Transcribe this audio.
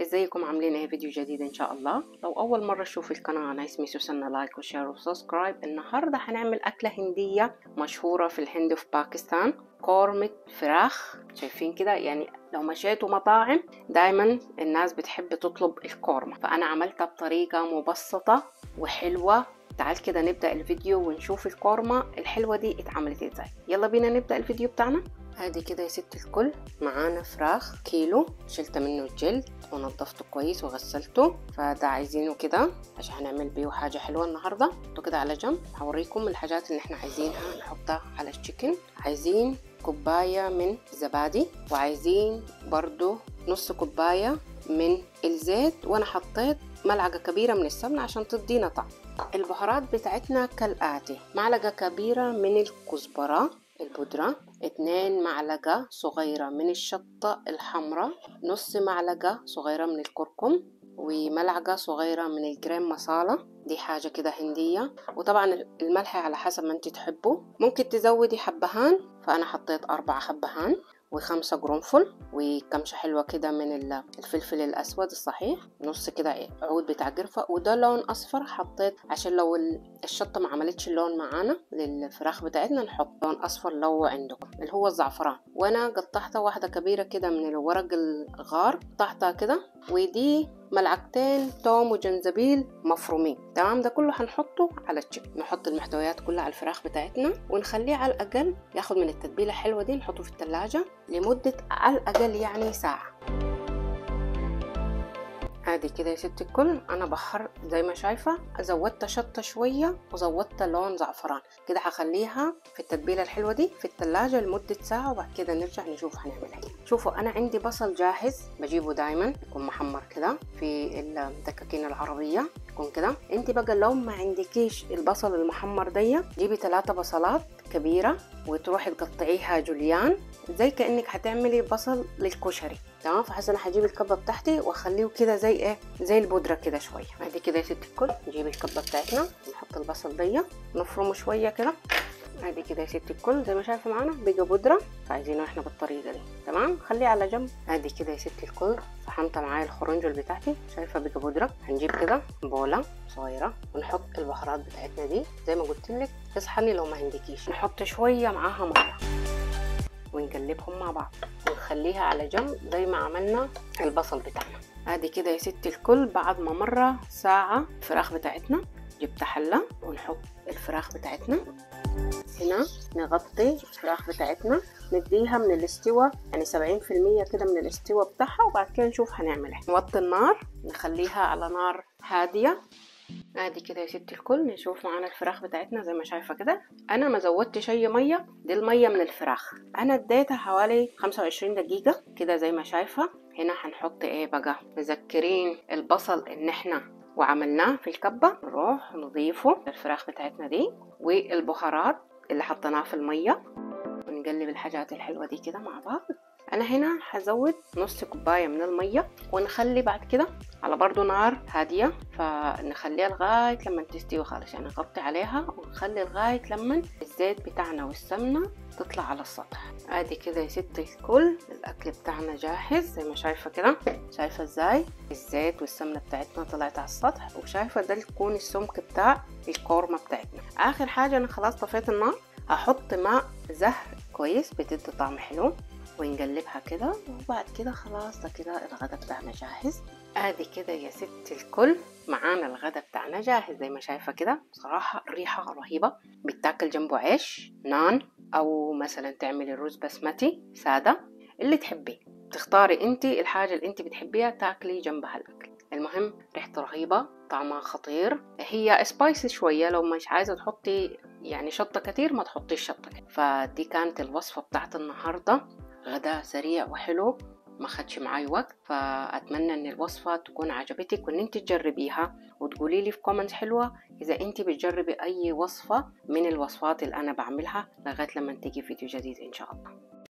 ازيكم عاملين ايه؟ فيديو جديد ان شاء الله. لو اول مره تشوف القناه انا اسمي سوسنة، لايك وشير وسبسكرايب. النهارده هنعمل اكله هنديه مشهوره في الهند وفي باكستان، قورمه فراخ. شايفين كده؟ يعني لو مشيتوا مطاعم دايما الناس بتحب تطلب القورمه، فانا عملتها بطريقه مبسطه وحلوه. تعال كده نبدأ الفيديو ونشوف القورمة الحلوة دي اتعملت ازاي. يلا بينا نبدأ الفيديو بتاعنا. ادي كده يا ست الكل معانا فراخ كيلو، شلت منه الجلد ونضفته كويس وغسلته، فده عايزينه كده عشان هنعمل بيه حاجة حلوة النهاردة. حطه كده على جنب. هوريكم الحاجات اللي احنا عايزينها نحطها على التشيكن. عايزين كوباية من زبادي، وعايزين برضو نص كوباية من الزيت، وانا حطيت ملعقة كبيرة من السمنة عشان تدينا طعم. البهارات بتاعتنا كالآتي: معلقة كبيرة من الكزبرة البودرة، 2 معلقة صغيرة من الشطة الحمراء، نص معلقة صغيرة من الكركم، وملعقة صغيرة من الجريم مسالة. دي حاجة كده هندية. وطبعا الملح على حسب ما انت تحبوا، ممكن تزودي حبهان، فأنا حطيت 4 حبهان، و5 قرنفل، وكمشة حلوة كده من الفلفل الأسود الصحيح، نص كده عود بتاع قرفة، وده لون أصفر حطيت عشان لو الشطة ما عملتش اللون معانا للفراخ بتاعتنا نحط لون أصفر لو عندكم اللي هو الزعفران. وأنا قطعتها واحدة كبيرة كده من الورق الغار، قطعتها كده. ودي ملعقتين توم وجنزبيل مفرومين. تمام، ده كله هنحطه على التشيكن. نحط المحتويات كلها على الفراخ بتاعتنا ونخليه على الأقل ياخد من التتبيلة الحلوة دي. نحطه في التلاجة لمدة على الأقل يعني ساعة. ادي كده يا ست الكل انا بحر زي ما شايفه، زودت شطه شويه وزودت لون زعفران كده. هخليها في التتبيله الحلوه دي في التلاجة لمده ساعه، وبعد كده نرجع نشوف هنعمل ايه. شوفوا انا عندي بصل جاهز، بجيبه دايما يكون محمر كده في الدكاكين العربيه، يكون كده. انت بقى لو ما عندكيش البصل المحمر دي، جيبي 3 بصلات كبيره وتروحي تقطعيها جوليان زي كانك هتعملي بصل للكشري. تمام، فحسن انا هجيب الكبه بتاعتي واخليه كده زي ايه، زي البودره كده شويه. ادي كده يا ست الكل نجيب الكبه بتاعتنا نحط البصل دي نفرمه شويه كده. ادي كده يا ست الكل زي ما شايفه معانا بقى بودره، فعايزينه احنا بالطريقه دي. تمام، خليه على جنب. ادي كده يا ست الكل صحنت معايا الخرنجل بتاعتي، شايفه بقى بودره. هنجيب كده بوله صغيره ونحط البهارات بتاعتنا دي زي ما قلت لك. تصحني لو ما عندكيش، نحط شويه معاها ميه ونقلبهم مع بعض ونخليها على جنب زي ما عملنا البصل بتاعنا. ادي كده يا ست الكل بعد ما مر ساعة الفراخ بتاعتنا، جبت حلة ونحط الفراخ بتاعتنا هنا. نغطي الفراخ بتاعتنا نديها من الاستوى يعني 70% كده من الاستوى بتاعها، وبعد كده نشوف هنعمل ايه. نوطي النار نخليها على نار هادية. ادي كده يا ست الكل نشوف معانا الفراخ بتاعتنا زي ما شايفه كده. انا ما زودتش اي ميه، دي الميه من الفراخ. انا اديتها حوالي 25 دقيقه كده زي ما شايفه. هنا هنحط ايه بقى؟ مذكرين البصل ان احنا وعملناه في الكبه، نروح نضيفه الفراخ بتاعتنا دي والبهارات اللي حطيناها في الميه، ونقلب الحاجات الحلوه دي كده مع بعض. انا هنا هزود نص كوبايه من الميه، ونخلي بعد كده على برضو نار هاديه، فنخليها لغايه لما تستوي خالص. يعني نغطي عليها ونخلي لغايه لما الزيت بتاعنا والسمنه تطلع على السطح. ادي كده يا ست الكل الاكل بتاعنا جاهز زي ما شايفه كده. شايفه ازاي الزيت والسمنه بتاعتنا طلعت على السطح، وشايفه ده يكون السمك بتاع القورمه بتاعتنا. اخر حاجه انا خلاص طفيت النار، هحط ماء زهر كويس بتدي طعم حلو، ونقلبها كده. وبعد كده خلاص ده كده الغدا بتاعنا جاهز. ادي كده يا ست الكل معانا الغدا بتاعنا جاهز زي ما شايفه كده. بصراحه الريحه رهيبه، بتاكل جنبه عيش نان، او مثلا تعملي رز بسمتي ساده اللي تحبيه. تختاري انت الحاجه اللي انت بتحبيها تاكلي جنبها الاكل. المهم ريحته رهيبه، طعمها خطير. هي سبايسي شويه، لو مش عايزه تحطي يعني شطه كتير ما تحطيش شطه كتير. فدي كانت الوصفه بتاعت النهارده، غدا سريع وحلو ما خدش معاي وقت. فأتمنى ان الوصفة تكون عجبتك وان انت تجربيها، وتقولي لي في كومنت حلوة اذا انت بتجربي اي وصفة من الوصفات اللي انا بعملها، لغاية لما تيجي فيديو جديد ان شاء الله.